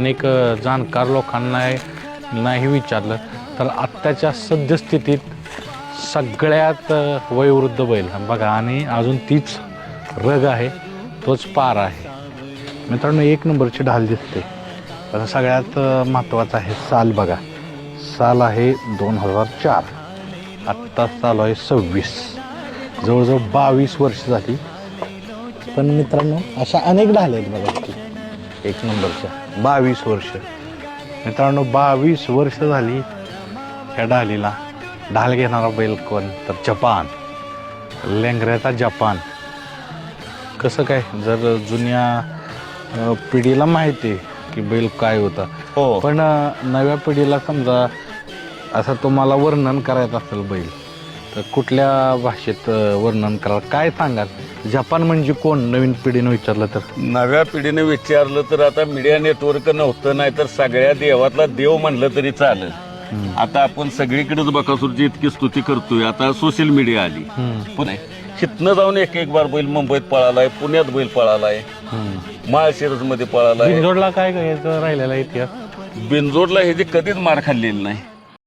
अनेक जाणकार लोकांना नाही विचारलं तर आत्ताच्या सद्यस्थितीत सगळ्यात वयोवृद्ध बैल बघा आणि अजून तीच रग आहे, तोच पार आहे. मित्रांनो, 1 नंबरची ढाल दिसते. आता सगळ्यात महत्त्वाचं आहे साल. बघा, साल आहे 2004, आत्ता चालू आहे 26, जवळजवळ 22 वर्ष झाली. पण मित्रांनो, अशा अनेक ढाल आहेत बघा की 1 नंबरच्या 22 वर्ष. मित्रांनो, 22 वर्ष झाली ह्या ढालीला. ढाल घेणारा बैल कोण तर जपान, लेंगऱ्याचा जपान. कसं काय, जर जुन्या पिढीला माहिती आहे की बैल काय होता, हो, पण नव्या पिढीला समजा असं तुम्हाला वर्णन करायचं असेल बैल, तर कुठल्या भाषेत वर्णन करा, काय सांगाल? जपान म्हणजे कोण, नवीन पिढीनं विचारलं तर? नव्या पिढीने विचारलं तर आता मीडिया नेटवर्क नव्हतं, नाही तर सगळ्या देवातला देव म्हणलं तरी चालेल. आता आपण सगळीकडेच बकासूरची इतकी स्तुती करतोय. आता सोशल मीडिया आली, पण हितनं जाऊन एक बार बैल मुंबईत पळालाय, पुण्यात बैल पळालाय, माळशिरस मध्ये पळालाय. बिनजोडला काय राहिलेला इतिहास? बिनजोडला हे जे कधीच मार खाल्लेली नाही.